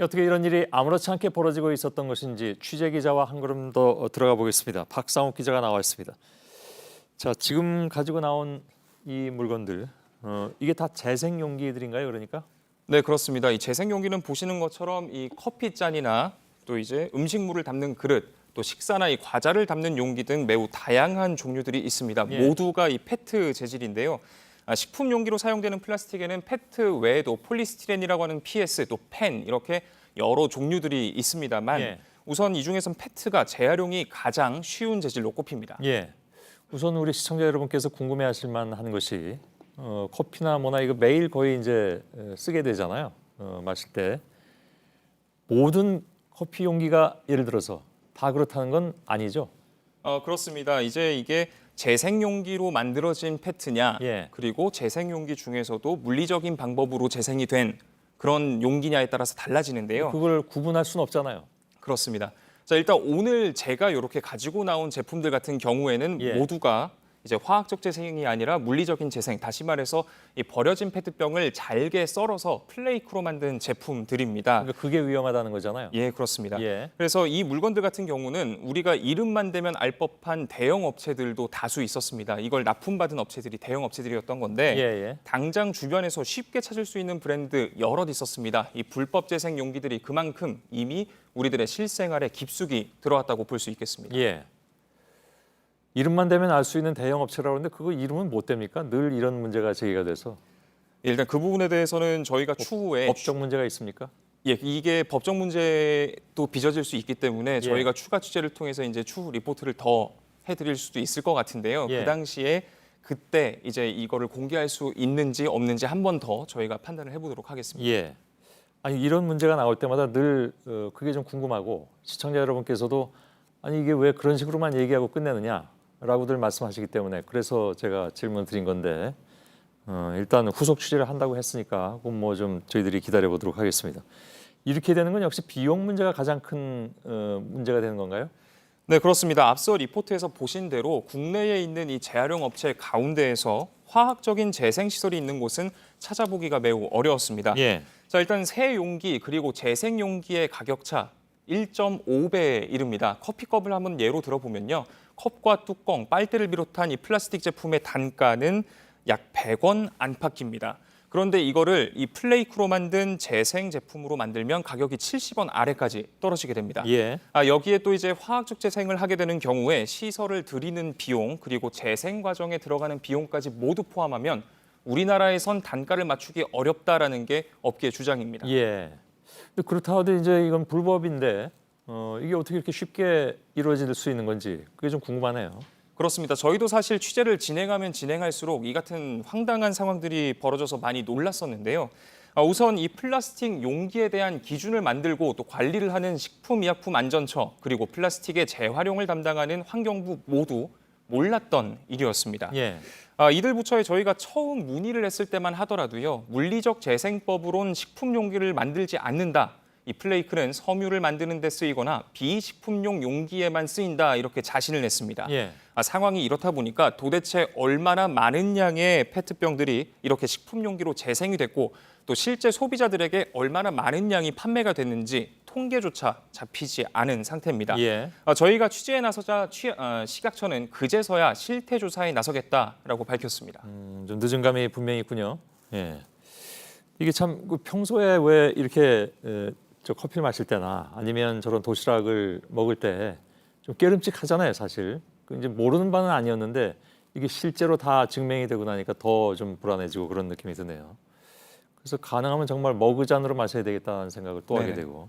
어떻게 이런 일이 아무렇지 않게 벌어지고 있었던 것인지 취재 기자와 한 걸음 더 들어가 보겠습니다. 박상욱 기자가 나와 있습니다. 자, 지금 가지고 나온 이 물건들, 이게 다 재생 용기들인가요? 그러니까? 네, 그렇습니다. 이 재생 용기는 보시는 것처럼 이 커피 잔이나 또 이제 음식물을 담는 그릇, 또 식사나 이 과자를 담는 용기 등 매우 다양한 종류들이 있습니다. 예. 모두가 이 페트 재질인데요. 식품 용기로 사용되는 플라스틱에는 페트 외에도 폴리스티렌이라고 하는 PS, 또 펜 이렇게 여러 종류들이 있습니다만 예. 우선 이 중에선 페트가 재활용이 가장 쉬운 재질로 꼽힙니다. 예. 우선 우리 시청자 여러분께서 궁금해하실 만한 것이 커피나 뭐나 이거 매일 거의 이제 쓰게 되잖아요. 마실 때 모든 커피 용기가 예를 들어서 다 그렇다는 건 아니죠. 그렇습니다. 이제 이게 재생 용기로 만들어진 페트냐, 예. 그리고 재생 용기 중에서도 물리적인 방법으로 재생이 된 그런 용기냐에 따라서 달라지는데요. 그걸 구분할 수는 없잖아요. 그렇습니다. 자, 일단 오늘 제가 이렇게 가지고 나온 제품들 같은 경우에는 예. 모두가 이제 화학적 재생이 아니라 물리적인 재생, 다시 말해서 이 버려진 페트병을 잘게 썰어서 플레이크로 만든 제품들입니다. 그러니까 그게 위험하다는 거잖아요. 예, 그렇습니다. 예. 그래서 이 물건들 같은 경우는 우리가 이름만 대면 알 법한 대형 업체들도 다수 있었습니다. 이걸 납품받은 업체들이 대형 업체들이었던 건데 예, 예. 당장 주변에서 쉽게 찾을 수 있는 브랜드 여럿 있었습니다. 이 불법 재생 용기들이 그만큼 이미 우리들의 실생활에 깊숙이 들어왔다고 볼 수 있겠습니다. 예. 이름만 대면 알 수 있는 대형 업체라고 하는데 그거 이름은 못 됩니까? 늘 이런 문제가 제기가 돼서 일단 그 부분에 대해서는 저희가 추후에 법적 문제가 있습니까? 예, 이게 법적 문제도 빚어질 수 있기 때문에 저희가 추가 취재를 통해서 이제 추후 리포트를 더 해드릴 수도 있을 것 같은데요. 예. 그 당시에 그때 이제 이거를 공개할 수 있는지 없는지 한 번 더 저희가 판단을 해보도록 하겠습니다. 예. 아니 이런 문제가 나올 때마다 늘 그게 좀 궁금하고 시청자 여러분께서도 아니 이게 왜 그런 식으로만 얘기하고 끝내느냐라고들 말씀하시기 때문에 그래서 제가 질문 드린 건데 일단 후속 취재를 한다고 했으니까 그건 뭐 좀 저희들이 기다려 보도록 하겠습니다. 이렇게 되는 건 역시 비용 문제가 가장 큰 문제가 되는 건가요? 네, 그렇습니다. 앞서 리포트에서 보신 대로 국내에 있는 이 재활용 업체 가운데에서 화학적인 재생 시설이 있는 곳은 찾아보기가 매우 어려웠습니다. 예. 자, 일단 새 용기 그리고 재생 용기의 가격차 1.5배에 이릅니다. 커피컵을 한번 예로 들어보면요. 컵과 뚜껑, 빨대를 비롯한 이 플라스틱 제품의 단가는 약 100원 안팎입니다. 그런데 이거를 이 플레이크로 만든 재생 제품으로 만들면 가격이 70원 아래까지 떨어지게 됩니다. 예. 여기에 또 이제 화학적 재생을 하게 되는 경우에 시설을 들이는 비용 그리고 재생 과정에 들어가는 비용까지 모두 포함하면 우리나라에선 단가를 맞추기 어렵다라는 게 업계의 주장입니다. 예. 근데 그렇다 하도 이제 이건 불법인데 이게 어떻게 이렇게 쉽게 이루어질 수 있는 건지 그게 좀 궁금하네요. 그렇습니다. 저희도 사실 취재를 진행하면 진행할수록 이 같은 황당한 상황들이 벌어져서 많이 놀랐었는데요. 우선 이 플라스틱 용기에 대한 기준을 만들고 또 관리를 하는 식품의약품안전처 그리고 플라스틱의 재활용을 담당하는 환경부 모두 몰랐던 일이었습니다. 예. 이들 부처에 저희가 처음 문의를 했을 때만 하더라도요. 물리적 재생법으로는 식품 용기를 만들지 않는다. 이 플레이크는 섬유를 만드는 데 쓰이거나 비식품용 용기에만 쓰인다 이렇게 자신을 냈습니다. 예. 상황이 이렇다 보니까 도대체 얼마나 많은 양의 페트병들이 이렇게 식품 용기로 재생이 됐고 또 실제 소비자들에게 얼마나 많은 양이 판매가 됐는지 통계조차 잡히지 않은 상태입니다. 예. 저희가 취재에 나서자 식약처는 그제서야 실태 조사에 나서겠다라고 밝혔습니다. 좀 늦은 감이 분명히 있군요. 예. 이게 참 평소에 왜 이렇게 저 커피를 마실 때나 아니면 저런 도시락을 먹을 때 좀 깨름직하잖아요, 사실. 이제 모르는 바는 아니었는데 이게 실제로 다 증명이 되고 나니까 더 좀 불안해지고 그런 느낌이 드네요. 그래서 가능하면 정말 머그잔으로 마셔야 되겠다는 생각을 또 하게 네네. 되고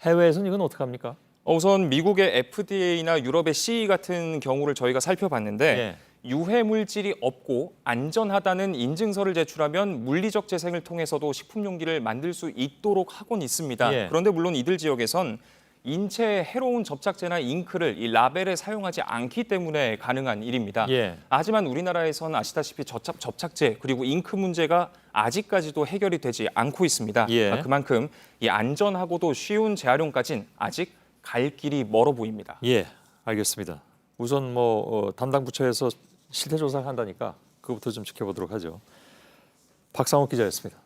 해외에서는 이건 어떻게 합니까? 우선 미국의 FDA나 유럽의 CE 같은 경우를 저희가 살펴봤는데 예. 유해 물질이 없고 안전하다는 인증서를 제출하면 물리적 재생을 통해서도 식품 용기를 만들 수 있도록 하곤 있습니다. 예. 그런데 물론 이들 지역에선 인체에 해로운 접착제나 잉크를 이 라벨에 사용하지 않기 때문에 가능한 일입니다. 예. 하지만 우리나라에선 아시다시피 접착제 그리고 잉크 문제가 아직까지도 해결이 되지 않고 있습니다. 예. 그만큼 이 안전하고도 쉬운 재활용까지는 아직 갈 길이 멀어 보입니다. 예, 알겠습니다. 우선 뭐 담당 부처에서 실태 조사를 한다니까 그것부터 좀 지켜보도록 하죠. 박상욱 기자였습니다.